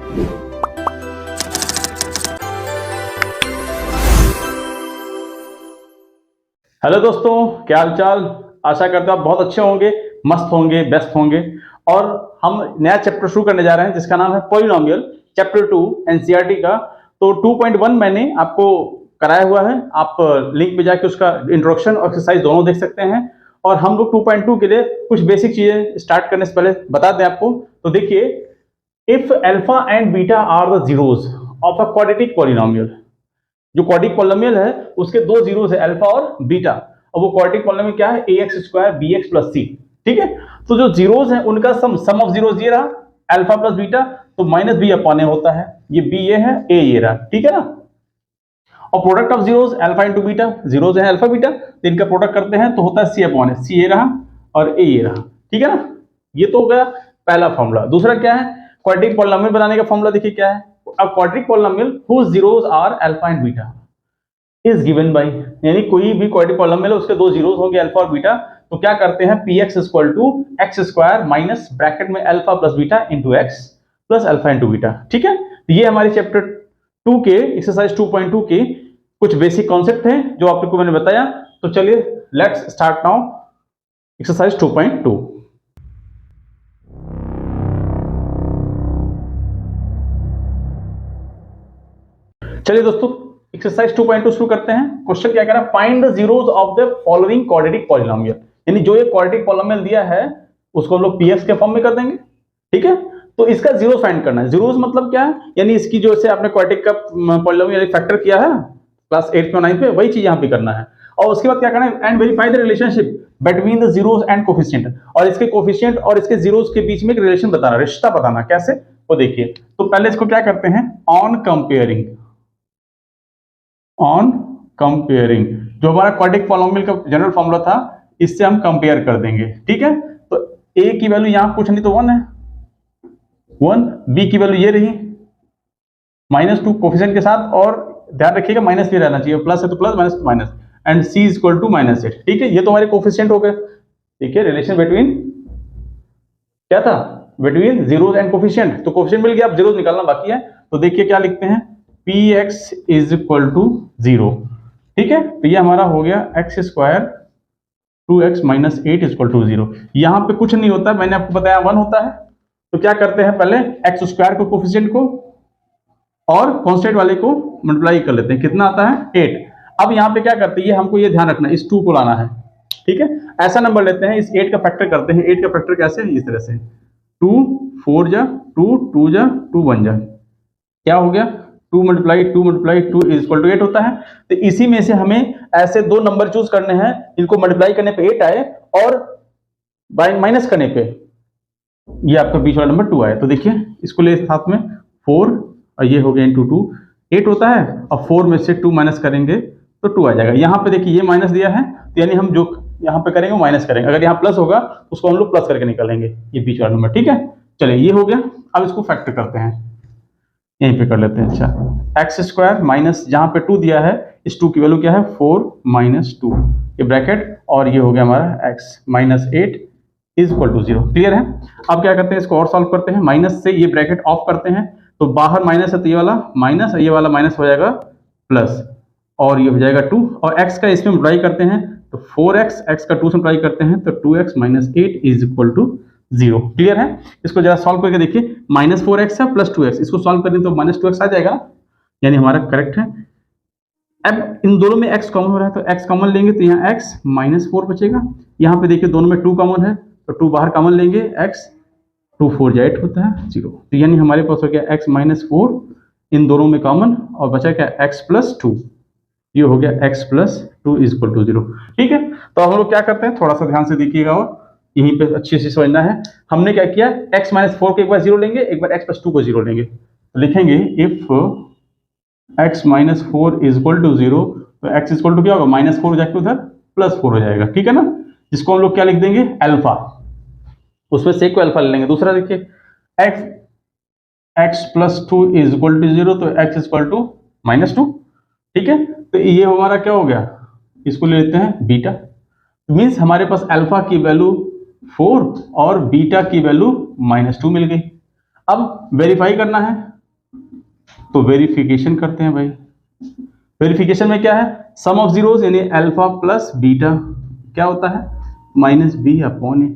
Hello दोस्तों, क्या हाल चाल। आशा करता हूँ आप बहुत अच्छे होंगे, मस्त होंगे, बेस्ट होंगे। और हम नया चैप्टर शुरू करने जा रहे हैं जिसका नाम है पॉलिनोमियल, चैप्टर 2 एनसीईआरटी का। तो 2.1 मैंने आपको कराया हुआ है, आप लिंक पे जाके उसका इंट्रोडक्शन और एक्सरसाइज दोनों देख सकते हैं। और हम लोग 2.2 के लिए कुछ बेसिक चीजें स्टार्ट करने से पहले बता दें आपको। तो देखिए, if alpha and beta are the zeros of a quadratic polynomial, जो क्वाड्रेटिक पॉलिनोमियल है उसके दो जीरोस है अल्फा और बीटा, और वो क्वाड्रेटिक पॉलिनोमियल क्या है, ax² bx + c। ठीक है, तो जो जीरोस हैं उनका सम ऑफ जीरोस ये रहा अल्फा प्लस बीटा, तो -b अपॉन a होता है, ये b ये है, a ये रहा। ठीक है ना। और product of zeros alpha into beta, zeros है अल्फा बीटा, तो इनका प्रोडक्ट करते हैं तो होता है c अपॉन a, c ये रहा और a ये रहा। ठीक है ना। ये तो हो गया पहला फॉर्मूला। दूसरा क्या है, क्वाड्रेटिक पॉलिनोमियल बनाने का फॉर्मूला देखिए क्या है। A quadratic polynomial whose zeros are alpha and beta is given by, यानी कोई भी क्वाड्रेटिक पॉलिनोमियल है उसके दो जीरोस होंगे अल्फा और बीटा, तो क्या करते हैं px = x² माइनस ब्रैकेट में alpha plus beta into x plus alpha into beta. ठीक है, तो ये हमारे चैप्टर 2 के एक्सरसाइज 2.2 के कुछ बेसिक कॉन्सेप्ट थे जो आपको मैंने बताया। तो चलिए लेट्स स्टार्ट नाउ एक्सरसाइज 2.2। चलिए दोस्तों, एक्सरसाइज 2.2 शुरू करते हैं। क्वेश्चन क्या कह रहा है, find the zeros of the following quadratic polynomial, यानी जो ये क्वाड्रेटिक पॉलिनोमियल दिया है उसको हम लोग px के फॉर्म में कर देंगे। ठीक है, तो इसका जीरोस फाइंड करना है। जीरोस मतलब क्या है, यानी इसकी जो से आपने क्वाड्रेटिक का पॉलिनोमियल फैक्टर किया है क्लास 8 में 9 में, वही चीज यहां पे करना है। और उसके बाद क्या करना है, and verify the relationship between the zeros and coefficient, और इसके कोफिशिएंट और इसके जीरोस के बीच में एक रिलेशन बताना, रिश्ता बताना। कैसे, वो देखिए। तो पहले इसको क्या करते हैं, ऑन कंपेयरिंग, जो हमारा क्वाड्रेटिक पॉलिनोमियल का जनरल फॉर्मूला था इससे हम कंपेयर कर देंगे। ठीक है, तो a की वैल्यू यहां कुछ नहीं तो 1 है, 1, b की वैल्यू ये रही -2 कोफिशिएंट के साथ, और ध्यान रखिएगा माइनस भी रहना चाहिए, प्लस है तो प्लस, माइनस तो माइनस, एंड c = -8। ठीक है, ये तो हमारे कोफिशिएंट हो गए। देखिए रिलेशन बिटवीन क्या था, बिटवीन जीरोस एंड कोफिशिएंट, तो कोफिशिएंट मिल गया, अब जीरोस निकालना बाकी है। तो देखिए क्या लिखते हैं, px = 0। ठीक है, तो ये हमारा हो गया x² 2x - 8 = 0। यहां पे कुछ नहीं होता, मैंने आपको बताया 1 होता है। तो क्या करते हैं, पहले x² को कोफिशिएंट को और कांस्टेंट वाले को मल्टीप्लाई कर लेते हैं, कितना आता है 8। अब यहाँ पे क्या करते हैं, ये हमको ये ध्यान रखना, इस 2 को लाना है। ठीक है, ऐसा नंबर लेते हैं, इस 8 का फैक्टर करते हैं। 8 का फैक्टर कैसे, इस तरह से 2 4 जा 2 2 जा 2 1 जा, क्या हो गया 2 × 2 × 2 = 8 होता है। तो इसी में से हमें ऐसे दो नंबर चूज करने हैं, इनको मल्टीप्लाई करने पे 8 आए और बाय माइनस करने पे ये आपका बीच वाला नंबर 2 आए। तो देखिए इसको ले साथ में 4, और ये हो गया इंटू 2, 8 होता है, और 4 में से 2 माइनस करेंगे तो 2 आ जाएगा। यहाँ पे देखिए ये माइनस दिया है, तो यानी हम जो यहाँ पे करेंगे वो माइनस करेंगे, अगर यहाँ प्लस होगा उसको हम लोग प्लस करके निकालेंगे, ये बीच वाला नंबर। ठीक है, चलिए ये हो गया। अब इसको फैक्टर करते हैं, यहीं पे कर लेते हैं। अच्छा, x² माइनस जहां पे 2 दिया है, इस 2 की वैल्यू क्या है 4 - 2, ये ब्रैकेट, और ये हो गया हमारा x - 8 = 0। क्लियर है। अब क्या करते हैं, इसको और सॉल्व करते हैं। माइनस से ये ब्रैकेट ऑफ करते हैं, तो बाहर माइनस है तो ये वाला माइनस, ये वाला माइनस हो जाएगा प्लस, और ये हो जाएगा 2, और x का इसमें मल्टीप्लाई करते हैं तो 4x, x का 2 से मल्टीप्लाई करते हैं तो 2x - 8 = 0। क्लियर है। इसको जरा सॉल्व करके देखिए, -4x है प्लस 2x, इसको सॉल्व करें तो -2x आ जाएगा, यानी हमारा करेक्ट है। अब इन दोनों में x कॉमन हो रहा है, तो x कॉमन लेंगे तो यहाँ x -4 बचेगा। यहाँ पे देखिए दोनों में 2 कॉमन है, तो 2 बाहर कॉमन लेंगे, x 2 4 जा 8 होता है 0। तो यानी हमारे पास हो गया x -4 इन दोनों में कॉमन, और बचा क्या x + 2, ये हो गया x + 2 = 0। ठीक है, तो हम लोग क्या करते हैं, थोड़ा सा ध्यान से देखिएगा और यहीं पे अच्छे से समझना है। हमने क्या किया, x - 4 को एक बार 0 लेंगे, एक बार x + 2 को 0 लेंगे, तो लिखेंगे इफ x - 4 = 0, तो x = क्या होगा, -4 जाके उधर +4 हो जाएगा। ठीक है ना, जिसको हम लोग क्या लिख देंगे, अल्फा, उसमें से को अल्फा ले लेंगे। दूसरा देखिए x + 2 = 0, तो x = -2। ठीक है, तो ये हमारा क्या हो गया, इसको ले लेते हैं बीटा, मीन्स हमारे पास अल्फा की वैल्यू 4 और बीटा की वैल्यू -2 मिल गई। अब वेरीफाई करना है, तो वेरिफिकेशन करते हैं भाई। वेरिफिकेशन में क्या है, सम ऑफ जीरोस यानी अल्फा प्लस बीटा क्या होता है माइनस बी अपॉन ए,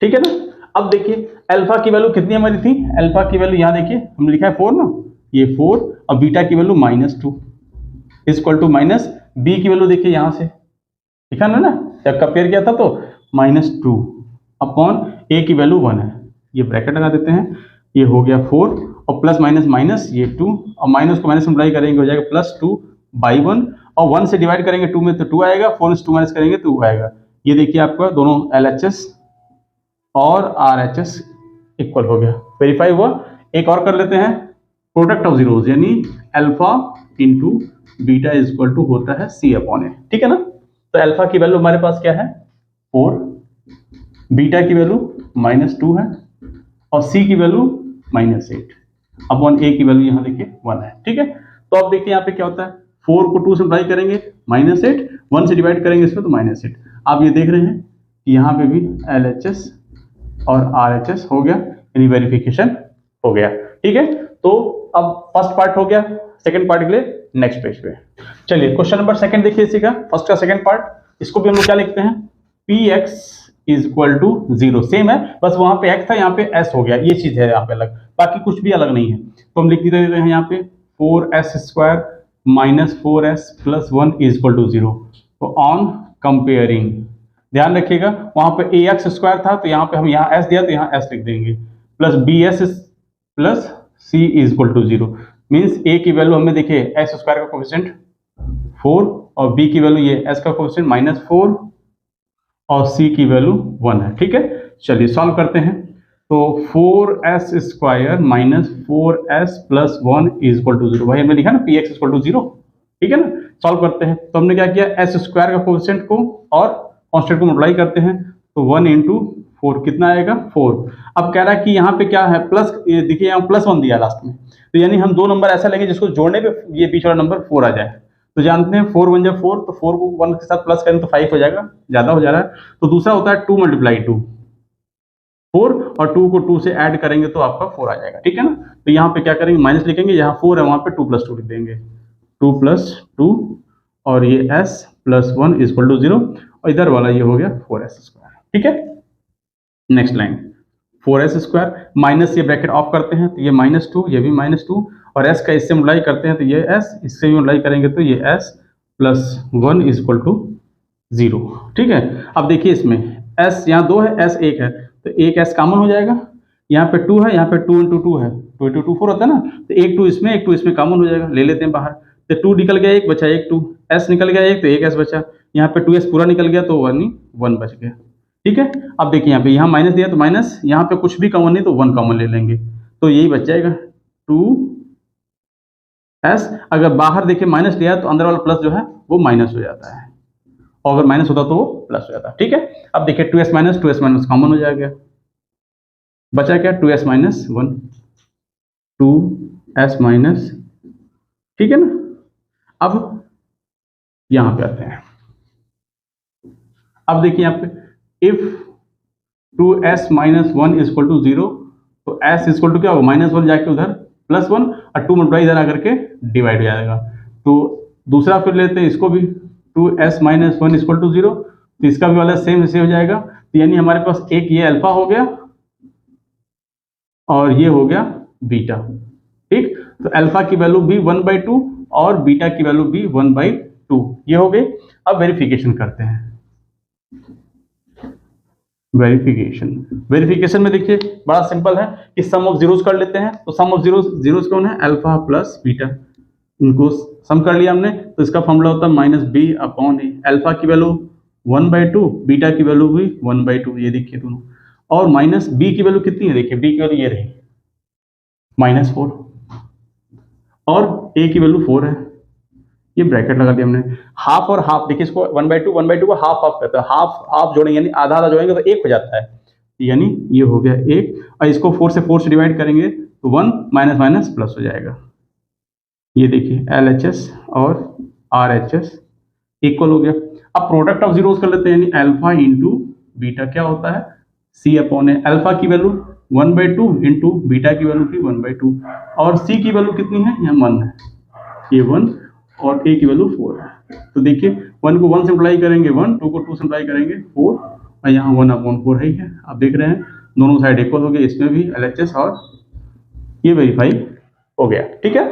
ठीक है ना। अब देखिए अल्फा की वैल्यू कितनी हमारी थी, अल्फा की वैल्यू यहां देखिए हमने लिखा है 4 ना, ये 4 और बीटा की value -2 equal to minus B की वैल्यू देखिए यहां से लिखा ना जब कंपेयर किया था तो -2 अपॉन ए की वैल्यू 1 है, ये ब्रैकेट लगा देते हैं, ये हो गया 4 और प्लस माइनस माइनस ये 2 और माइनस को माइनस मल्टीप्लाई करेंगे हो जाएगा +2/1 और 1 से डिवाइड करेंगे 2 में तो 2 आएगा, 4 से 2 माइनस करेंगे तो 2 आएगा। ये देखिए आपका दोनों LHS और RHS इक्वल हो गया, वेरीफाई हुआ। एक और कर लेते हैं, प्रोडक्ट ऑफ जीरोस यानी alpha into beta equal to होता है C अपॉन ए, ठीक है ना। तो अल्फा की वैल्यू हमारे पास क्या है 4, बीटा की वैल्यू -2 है और C की वैल्यू -8 अपॉन ए की वैल्यू यहाँ देखिए 1 है, ठीक है। तो अब देखिए यहाँ पे क्या होता है 4 को 2 से मल्टीप्लाई करेंगे -8, 1 से डिवाइड करेंगे इसमें तो -8। आप ये देख रहे हैं कि यहाँ पे भी LHS और RHS हो गया यानी वेरिफिकेशन हो गया, ठीक है। तो अब फर्स्ट पार्ट हो गया, सेकंड पार्ट के लिए नेक्स्ट पेज पे चलिए। क्वेश्चन नंबर सेकंड देखिए इसी का, फर्स्ट का सेकंड पार्ट, इसको भी हम लोग क्या लिखते हैं Px is equal to 0, same है बस वहां पे x था यहाँ पे s हो गया, ये चीज है यहाँ पे अलग, बाकी कुछ भी अलग नहीं है। तो हम लिख देते हैं यहाँ पे 4s² - 4s + 1 is equal to 0। तो ऑन कंपेयरिंग ध्यान रखिएगा वहां पे ax² था तो यहाँ पे हम यहाँ s दिया तो यहाँ s लिख देंगे, plus bs plus c is equal to 0, means a की वैल्यू हमें देखिए s² का कोफिशिएंट 4 और b की वैल्यू ये s का कोफिशिएंट -4 और c की वैल्यू 1 है, ठीक है। चलिए सॉल्व करते हैं। तो 4s² - 4s + 1 is equal to 0, भाई हमने लिखा ना px इक्वल टू 0, ठीक है ना। सॉल्व करते हैं तो हमने क्या किया s² का कोफिशिएंट को और कांस्टेंट को मल्टीप्लाई करते हैं तो 1 × 4 कितना आएगा 4। अब कह रहा है कि यहाँ पे क्या है प्लस, ये देखिए यहाँ +1 दिया लास्ट में, तो यानी हम दो नंबर ऐसा लेंगे जिसको जोड़ने पे ये बीच वाला नंबर 4 आ जाए। तो जानते हैं 4 × 1 = 4, तो 4 को 1 के साथ प्लस करें तो 5 हो जाएगा, ज्यादा हो जा रहा है। तो दूसरा होता है 2 × 2, 4 और 2 को 2 से ऐड करेंगे तो आपका 4 आ जाएगा, ठीक है ना। तो यहाँ पे क्या करेंगे माइनस लिखेंगे, यहाँ 4 है वहां पे 2 + 2 लिख देंगे, 2 + 2 और ये s + 1 इज इक्वल टू 0 और इधर वाला ये हो गया 4s², ठीक है। नेक्स्ट लाइन 4s² माइनस ये ब्रैकेट ऑफ करते हैं तो ये -2 ये भी -2 और s का इससे मल्टीप्लाई करते हैं तो ये s, इससे भी मल्टीप्लाई करेंगे तो ये s + 1 इज इक्वल टू 0, ठीक है। अब देखिए इसमें s यहाँ 2 है s 1 है तो एक s कॉमन हो जाएगा, यहाँ पे 2 है यहाँ पे 2 × 2 है, 2 × 2 4 होता है ना, तो एक 2 इसमें एक 2 इसमें कॉमन हो जाएगा, ले लेते हैं बाहर। तो 2 निकल गया एक बचा एक 2, s निकल गया एक तो एक s बचा, यहाँ पे 2s पूरा निकल गया तो 1 बच गया, ठीक है। अब देखिए यहाँ पे यहाँ माइनस दिया तो माइनस, यहाँ पे कुछ भी कॉमन नहीं तो 1 कॉमन ले लेंगे तो यही बच जाएगा 2s। अगर बाहर देखिए माइनस लिया तो अंदर वाला प्लस जो है वो माइनस हो जाता है और अगर माइनस होता तो वो प्लस हो जाता है, ठीक है। अब देखिए 2s - कॉमन हो जाएगा, बचा क्या 2s - 1 2s-, ठीक है ना। अब यहां पे आते हैं, अब देखिए यहाँ पे if 2s - 1 is equal to 0 तो s इज इक्वल टू क्या होगा -1 जाके उधर +1 और 2 मल्टीप्लाई इधर आकर के डिवाइड हो जाएगा। तो दूसरा फिर लेते हैं इसको भी 2s - 1 इज इक्वल टू 0, तो इसका भी वाला सेम ऐसे हो जाएगा। तो यानी हमारे पास एक ये अल्फा हो गया और ये हो गया बीटा, ठीक। तो अल्फा की वैल्यू भी 1/2 और बीटा की वैल्यू भी 1/2 ये हो गई। अब वेरिफिकेशन करते हैं, वेरिफिकेशन में देखिए बड़ा सिंपल है कि सम ऑफ जीरोस कर लेते हैं। तो सम ऑफ जीरोस कौन है अल्फा प्लस बीटा, इनको सम कर लिया हमने तो इसका फॉर्मूला होता है -b/a। अल्फा की वैल्यू 1/2, बीटा की वैल्यू भी 1/2, ये देखिए दोनों, और माइनस b की वैल्यू कितनी है देखिए, b की वैल्यू ये रही -4 और a की वैल्यू 4 है, ये ब्रैकेट लगा दिया हमने। हाफ और हाफ देखिए, इसको 1/2 को हाफ हाफ कहते हैं, हाफ जोड़ेंगे यानी आधा आधा जोड़ेंगे तो 1 हो जाता है, यानी ये हो गया 1 और इसको 4 से डिवाइड करेंगे तो 1 माइनस माइनस प्लस हो जाएगा। ये देखिए LHS और RHS इक्वल हो गया। अब प्रोडक्ट ऑफ जीरोस कर लेते हैं, यानी अल्फा इंटू बीटा क्या होता है C/A। अल्फा की वैल्यू 1/2 इंटू बीटा की वैल्यू थी 1/2 और सी की वैल्यू कितनी है, यहाँ 1 है, ये 1 और ए की वैल्यू 4 है। तो देखिए 1 को 1 से मल्टीप्लाई करेंगे 1, 2 को 2 से मल्टीप्लाई करेंगे 4 और यहाँ 1/4 है ही है। आप देख रहे हैं दोनों साइड इक्वल हो गए, इसमें भी LHS और ये वेरीफाई हो गया। ठीक है,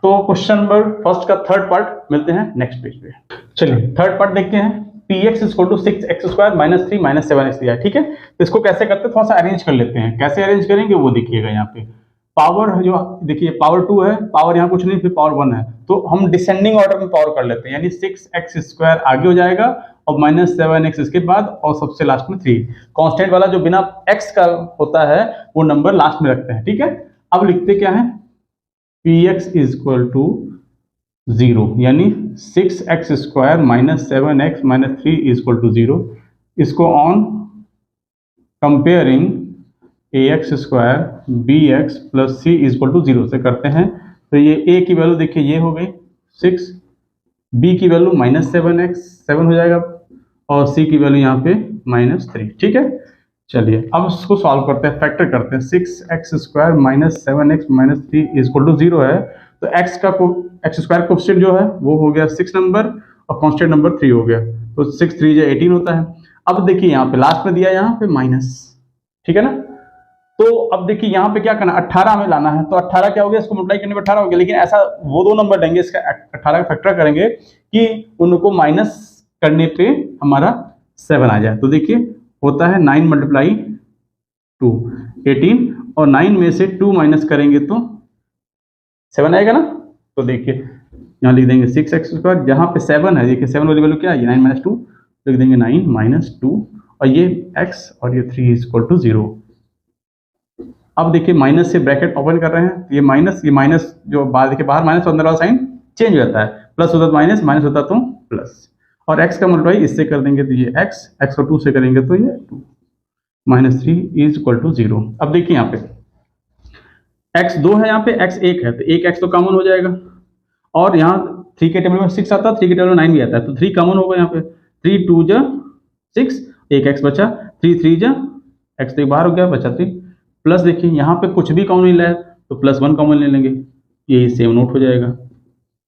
तो क्वेश्चन नंबर फर्स्ट का थर्ड पार्ट मिलते हैं नेक्स्ट पेज पे। चलिए थर्ड पार्ट देखते हैं। px = 6x² - 3 - 7x दिया है। ठीक है, तो इसको कैसे करते हैं, थोड़ा सा अरेंज कर लेते हैं। कैसे अरेंज करेंगे वो देखिएगा। यहाँ पे पावर जो देखिए पावर 2 है, पावर यहाँ कुछ नहीं, फिर पावर 1 है, तो हम डिसेंडिंग ऑर्डर में पावर कर लेते हैं, यानी 6x² आगे हो जाएगा और -7x इसके बाद और सबसे लास्ट में 3। कांस्टेंट वाला जो बिना x का होता है वो नंबर लास्ट में रखते हैं। ठीक है, अब लिखते क्या है, px = 0 यानी 6x² - 7x - 3 = 0। इसको on comparing ax² bx + c = 0 से करते हैं। तो ये a की वैल्यू देखिए ये हो गई 6, b की वैल्यू -7x 7 हो जाएगा और c की वैल्यू यहाँ पे -3। ठीक है, चलिए अब इसको सॉल्व करते हैं, फैक्टर करते हैं। 6x² - 7x - 3 = 0 है, तो x स्क्वायर कोएफिशिएंट जो है वो हो गया 6 नंबर और कांस्टेंट नंबर 3 हो गया, तो 6 3 = 18 होता है। अब देखिए यहाँ पे लास्ट में दिया, यहाँ पे माइनस, ठीक है ना। तो अब देखिए यहाँ पे क्या करना, 18 में लाना है, तो 18 क्या हो गया, इसको मल्टीप्लाई करने पे 18 हो गया, लेकिन ऐसा वो दो नंबर देंगे इसका 18 का फैक्टर करेंगे कि उनको माइनस करने पे हमारा 7 आ जाए। तो देखिए होता है 9 × 2 18 और 9 में से 2 माइनस करेंगे तो 7 आएगा ना। तो देखिए यहाँ लिख देंगे 6x², जहाँ पे 7 है, देखिए 7 वाली वैल्यू क्या है, 9 - 2, लिख देंगे 9 - 2 और ये x और ये 3 = 0। अब देखिए माइनस से ब्रैकेट ओपन कर रहे हैं, ये माइनस जो बाहर देखिए, बाहर माइनस अंदर वाला साइन चेंज हो जाता है, प्लस होता तो माइनस, माइनस होता तो प्लस, और x का मल्टीप्लाई इससे कर देंगे तो ये x को 2 से करेंगे तो ये 2 -3 = 0। अब देखिए यहाँ पे x 2 है, यहाँ पे x 1 है, तो एक x तो कॉमन हो जाएगा और यहाँ 3 के टेबल में 6 आता है, 3 के टेबल में 9 भी आता है, तो 3 कॉमन होगा यहाँ पे। 3 2 = 6, एक x बचा, 3 3 = x तो बाहर हो गया, बचा 3, प्लस देखिए यहाँ पे कुछ भी कॉमन नहीं लाया तो +1 कॉमन ले लेंगे, ये सेम नोट हो जाएगा।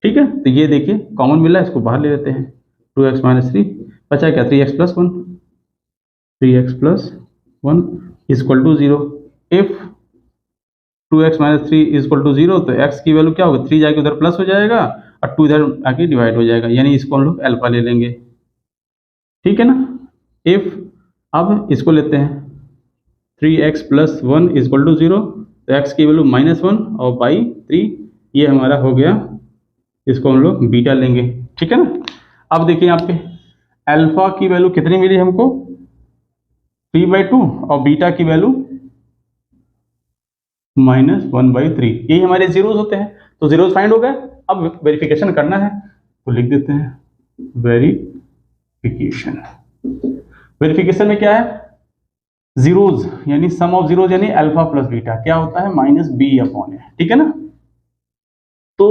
ठीक है, तो ये देखिए कॉमन मिला, इसको बाहर ले लेते हैं, 2x - 3 बचा क्या, 3x + 1, 3x + 1 = 0। इफ 2x - 3 = 0 तो x की वैल्यू क्या होगा, 3 जाके उधर प्लस हो जाएगा और 2 इधर आके डिवाइड हो जाएगा, यानी इसको हम लोग अल्फा ले लेंगे। ठीक है ना। इफ अब इसको लेते हैं 3x + 1 = 0, तो x की वैल्यू -1 और बाई 3, ये हमारा हो गया, इसको हम लोग बीटा लेंगे। ठीक है ना। अब देखिए यहाँ पे अल्फा की वैल्यू कितनी मिली हमको, 3/2 और बीटा की वैल्यू -1/3, यही हमारे जीरोस होते हैं, तो जीरोस फाइंड हो गए। अब वेरिफिकेशन करना है तो लिख देते हैं वेरिफिकेशन। वेरिफिकेशन में क्या है, जीरोस यानी सम ऑफ जीरोस यानी अल्फा प्लस बीटा क्या होता है, -b/a। ठीक है ना। तो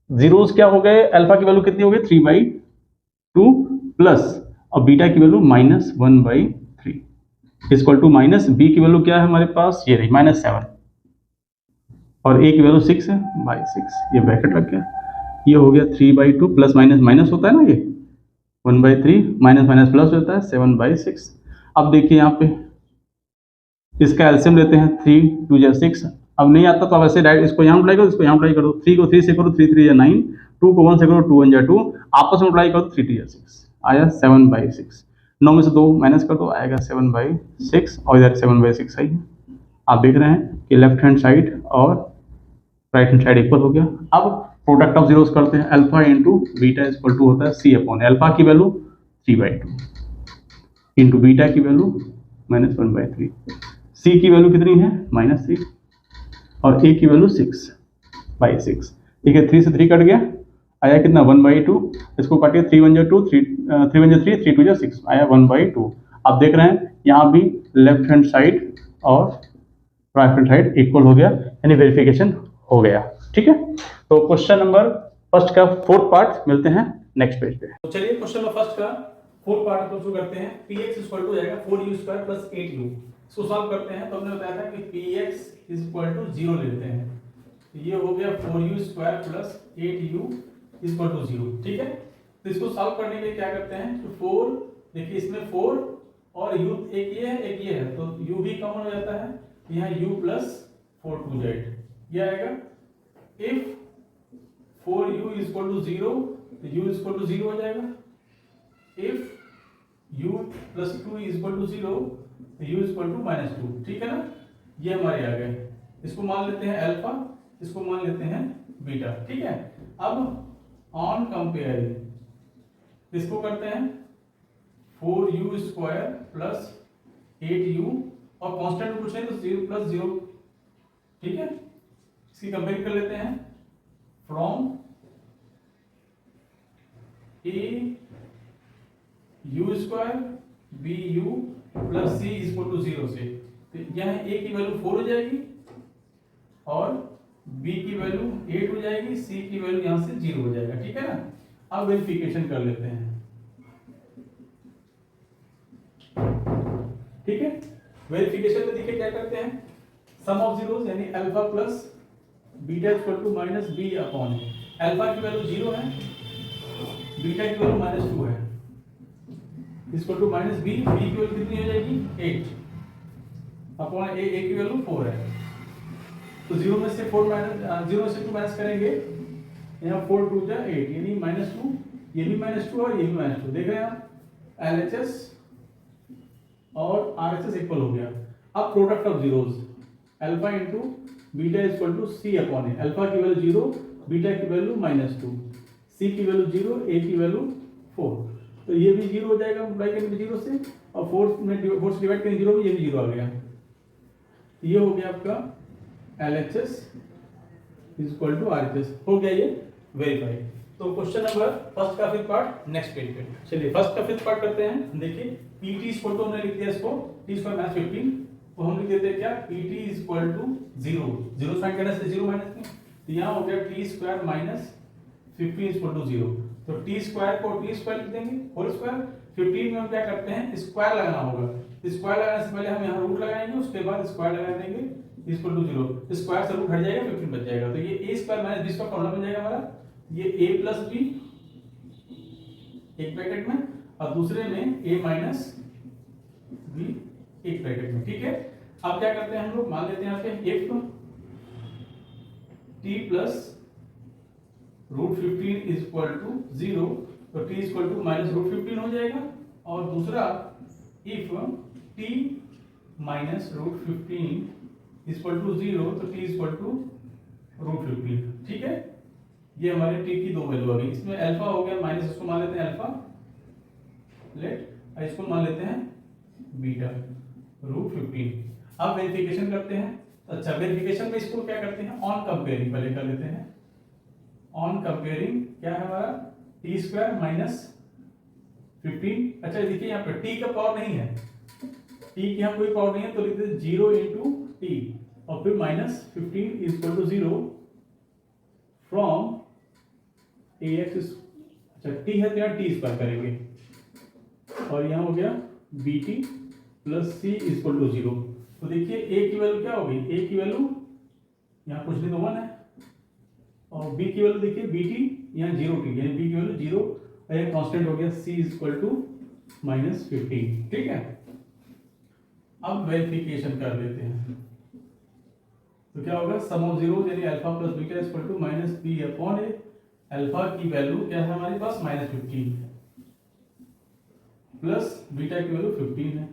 जीरोस क्या हो गए, अल्फा की वैल्यू कितनी हो गई 3/2 प्लस और बीटा की value -1/3 equal to minus B की वैल्यू क्या है हमारे पास, ये रही -7 और ए की वैल्यू 6 है बाई 6, ये ब्रैकेट रख गया, ये हो गया 3/2 प्लस माइनस माइनस होता है ना, ये 1/3 माइनस माइनस प्लस होता है 7/6। अब देखिए यहाँ पे इसका एलसीएम लेते हैं, 3 2 = 6, अब नहीं आता तो अब ऐसे डायरेक्ट इसको यहाँ अप्लाई करो, इसको यहाँ अप्लाई करो, 3 को 3 से करो 3 3 = 9, 2 को 1 से करो 2 1 = 2, आपस में अप्लाई करो 3 2 = 6, आया 7/6। 9 में से 2 माइनस कर दो, आएगा 7/6 और इधर 7/6 आई है। आप देख रहे हैं कि लेफ्ट हैंड साइड और राइट हैंड साइड इक्वल हो गया। अब प्रोडक्ट ऑफ जीरोस करते हैं, alpha into beta equal to होता है c/अल्फा की वैल्यू 3/2 इंटू बीटा की वैल्यू -1/3, c की वैल्यू कितनी है -3 और a की वैल्यू 6/6। ठीक है, 3 से 3 कट गया, आया कितना 1/2, इसको काटिए 3 1 = 2, 3 1 = 3, 3 2 = 6, आया 1/2। आप देख रहे हैं यहाँ भी लेफ्ट हैंड साइड और राइट हैंड साइड इक्वल हो गया, यानी वेरिफिकेशन हो गया। ठीक है, तो क्वेश्चन नंबर फर्स्ट का फोर्थ पार्ट मिलते हैं नेक्स्ट पेज पे। तो चलिए क्वेश्चन नंबर फर्स्ट का फोर्थ पार्ट को शुरू करते हैं। px = हो जाएगा 4u² + 8u। इसको सॉल्व करते हैं तो हमने बताया था कि P X is equal to 0 लेते हैं, तो ये हो गया 4u square plus 8u is equal to 0। ठीक है, तो इसको सॉल्व करने के लिए क्या करते हैं, तो 4 देखिए इसमें 4 और u एक ये है एक ये है, तो u भी कॉमन हो जाता है, यहाँ u प्लस 4 2z ये आएगा। If 4u is equal to 0 तो u इज इक्वल टू 0 हो जाएगा। If u plus 2 is equal to 0 तो u इज इक्वल टू -2। ठीक है ना, ये हमारे आ गए। इसको मान लेते हैं अल्फा, इसको मान लेते हैं बीटा। ठीक है, अब ऑन कंपेयरिंग इसको करते हैं 4u स्क्वायर प्लस 8u और कांस्टेंट कुछ नहीं तो 0 प्लस 0। ठीक है, इसकी कंपेयर कर लेते हैं from a u square b u plus c is equal to 0 से, तो यहाँ a की वैल्यू 4 हो जाएगी और b की वैल्यू 8 हो जाएगी, c की वैल्यू यहाँ से 0 हो जाएगा। ठीक है ना, अब वेरिफिकेशन कर लेते हैं। ठीक है, वेरिफिकेशन में देखिए क्या करते हैं, सम ऑफ जीरोस यानी alpha plus beta equal to minus B upon A. Alpha की वैल्यू 0 है, बीटा की वैल्यू -2 है, equal to minus B, B की वैल्यू कितनी हो जाएगी 8 अपॉन ए, ए की वैल्यू 4 है, तो 0 में से 4 माइनस 0 में से 2 माइनस करेंगे, यहाँ 4 2 जा 8 यानी -2, ये भी -2 और ये भी -2। देख रहे हैं आप, LHS और RHS इक्वल हो गया। अब product of zeros alpha into beta equal to C upon A. Alpha की वैल्यू 0, बीटा की वैल्यू -2, सी की वैल्यू 0, ए की वैल्यू 4, तो ये भी 0 हो जाएगा मल्टीप्लाई करेंगे 0 से, और 4 में 4 से डिवाइड करेंगे 0 में, ये भी 0 आ गया। ये हो गया आपका LHS is equal to RHS, हो गया ये वेरीफाई। तो क्वेश्चन नंबर फर्स्ट का फिफ्थ पार्ट नेक्स्ट पेज पे। चलिए फर्स्ट का फिफ्थ पार्ट करते हैं। देखिए PT इक्वल टू हमने लिख दिया इसको t स्क्वायर माइनस 15, तो हम लिख देते हैं क्या, PT इक्वल टू 0, 0 साइन करने से 0 माइनस में, तो यहाँ हो गया t square minus 15 equal to 0, तो t स्क्वायर को t स्क्वायर लिख देंगे होल स्क्वायर। 15 में हम क्या करते हैं, स्क्वायर लगाना होगा, स्क्वायर लगाने से पहले हम यहाँ रूट लगाएंगे, उसके बाद स्क्वायर लगा देंगे इक्वल टू 0, स्क्वायर से रूट हट जाएगा 15 बच जाएगा, तो ये a स्क्वायर माइनस b का फॉर्मूला बन जाएगा हमारा, ये a प्लस b एक ब्रैकेट में और दूसरे में a माइनस b एक ब्रैकेट में। ठीक है, अब क्या करते हैं हम लोग, मान लेते हैं यहाँ पे if t plus root 15 is equal to 0, तो t equal to minus root 15 हो जाएगा, और दूसरा if t minus root 15 equal to 0, तो t इक्वल टू रूट 15। ठीक है, ये हमारे t की दो वैल्यू आ गई। इसमें अल्फा हो गया माइनस, इसको मान लेते हैं अल्फा लेट, और इसको मान लेते हैं बीटा रूट 15। अब वेरिफिकेशन करते हैं। अच्छा, वेरिफिकेशन में इसको क्या करते हैं, ऑन कंपेयरिंग पहले कर लेते हैं। ऑन कंपेयरिंग क्या है हमारा, टी स्क्वायर माइनस 15। अच्छा देखिए यहाँ पे t का पावर नहीं है, t की यहाँ कोई पावर नहीं है, तो लिख देते 0 इंटू टी और फिर minus 15 is equal to 0 from ax। अच्छा t है तो यहाँ टी स्क्वायर करेंगे, और यहाँ हो गया bt plus C equal to 0। तो देखिए a की वैल्यू क्या हो गई, a की वैल्यू यहाँ कुछ नहीं तो 1 है, और b की वैल्यू देखिए bt यहाँ 0t, यानी b की वैल्यू 0 और ये कांस्टेंट हो गया c इक्वल टू -15। ठीक है, अब वेरिफिकेशन कर लेते हैं। तो क्या होगा, सम ऑफ जीरो यानी alpha plus beta equal to minus B upon A. Alpha की वैल्यू क्या है हमारे पास -15 प्लस बीटा की वैल्यू 15 है,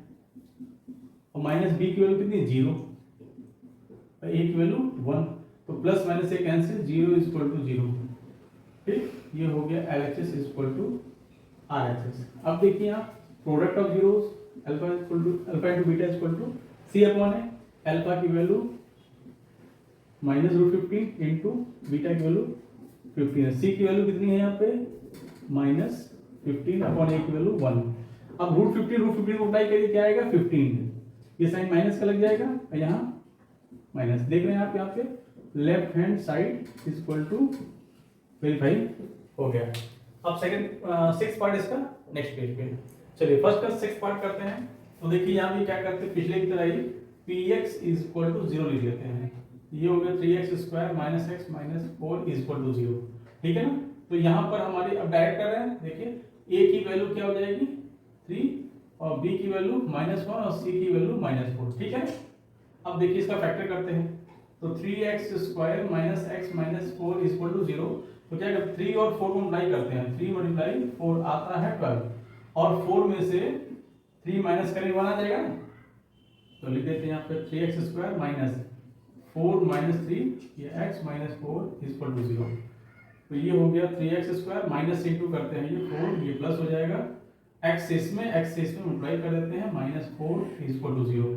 और माइनस बी की वैल्यू कितनी है 0 और ए की वैल्यू 1, तो प्लस माइनस से कैंसिल, 0 इक्वल टू 0। ठीक, ये हो गया LHS इक्वल टू RHS। अब देखिए यहाँ product of zeros alpha into beta equal to C upon A. Alpha की value minus root 15 into beta की वैल्यू 15 है, सी की वैल्यू कितनी है यहाँ पे माइनस 15 अपॉन ए की वैल्यू 1। अब रूट 15 को अप्लाई करिए, क्या आएगा 15, ये साइन माइनस का लग जाएगा और यहाँ माइनस। देख रहे हैं आप यहाँ पे left hand side equal to verify हो गया। अब सेकंड 6th पार्ट इसका नेक्स्ट पेज पे। चलिए फर्स्ट का 6th पार्ट करते हैं। तो देखिए यहाँ भी क्या करते हैं, पिछले की तरह ही px इज इक्वल टू 0 लिख लेते हैं। ये हो गया 3x square minus x minus 4 is equal to 0, ठीक है ना। तो यहाँ पर हमारी अब डायरेक्ट कर रहे हैं, देखिए a की वैल्यू क्या हो जाएगी 3 और b की वैल्यू -1 और c की वैल्यू -4, ठीक है। अब देखिए इसका फैक्टर करते हैं, तो 3x square minus x minus 4 is equal to 0। तो क्या करते हैं 3 और 4 को मल्टीप्लाई करते हैं, 3 मल्टीप्लाई 4 आता है 12 और 4 में से 3 माइनस करेंगे 1 आ जाएगा ना। तो लिख देते हैं यहाँ पे 3x स्क्वायर माइनस 4 माइनस 3 ये x minus 4 is equal to 0। तो ये हो गया 3x स्क्वायर माइनस इंटू करते हैं ये 4, ये प्लस हो जाएगा, x से इसमें मल्टीप्लाई कर देते हैं -4 इज इक्वल टू 0।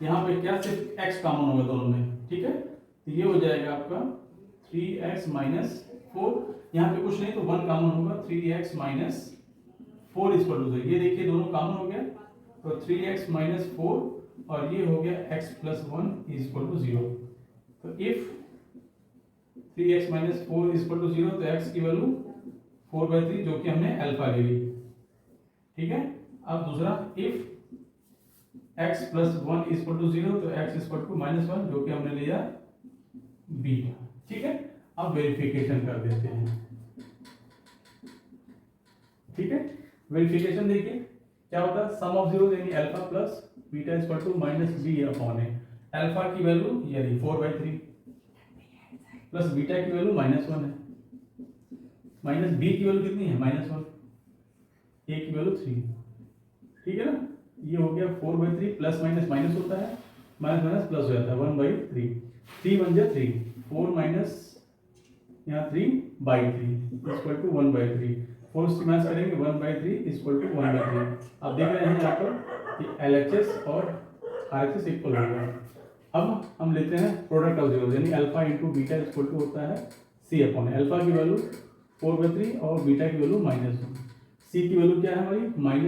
यहाँ पे क्या सिर्फ x कॉमन होगा दोनों में, ठीक है। तो ये हो जाएगा आपका 3x माइनस 4, यहाँ पे कुछ नहीं तो 1 कॉमन होगा, 3x minus 4 is equal to 0। ये देखिए दोनों कॉमन हो गया, तो 3x माइनस 4 और ये हो गया x plus 1 is equal to 0। तो if 3x minus 4 is equal to 0 तो x की वैल्यू 4/3 जो कि हमने अल्फा ले ली, ठीक है। अब दूसरा if x plus 1 is equal to 0 तो x इज इक्वल टू -1 जो कि हमने लिया बीटा, ठीक है। अब वेरिफिकेशन कर देते हैं, ठीक है। वेरिफिकेशन देखिए क्या होता है, सम ऑफ जीरो यानी alpha plus beta is equal to -b upon a। Alpha की वैल्यू यानी 4/3 प्लस बीटा की वैल्यू -1 है, माइनस b की वैल्यू कितनी है -1, a की वैल्यू 3, ठीक है ना। ये हो गया 4/3 प्लस माइनस माइनस होता है, माइनस माइनस प्लस हो जाता है 1/3, 3 बन जाए 3, 4 माइनस यहाँ 3/3 इक्वल टू 1/3, 4 से माइनस करेंगे 1/3 इक्वल टू 1/3। आप देख रहे हैं यहाँ पर कि LHS और RHS इक्वल हो गया। अब हम लेते हैं प्रोडक्ट ऑफ जीरो यानी alpha into beta equal to होता है c अपॉन अल्फा की वैल्यू 4/3 और बीटा की वैल्यू -1, c की वैल्यू क्या है हमारी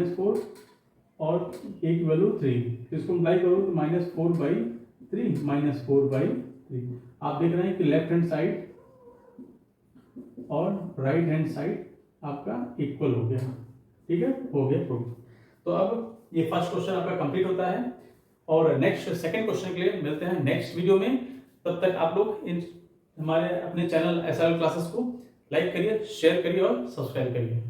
-4 और a की वैल्यू 3, तो इसको मल्टीप्लाई करो तो -4/3 -4/3। आप देख रहे हैं कि लेफ्ट हैंड साइड और राइट हैंड साइड आपका इक्वल हो गया, ठीक है, हो गया प्रूफ। तो अब ये फर्स्ट क्वेश्चन आपका कंप्लीट होता है और नेक्स्ट सेकंड क्वेश्चन के लिए मिलते हैं नेक्स्ट वीडियो में। तब तक आप लोग इन हमारे अपने चैनल SRL क्लासेस को लाइक करिए, शेयर करिए और सब्सक्राइब करिए।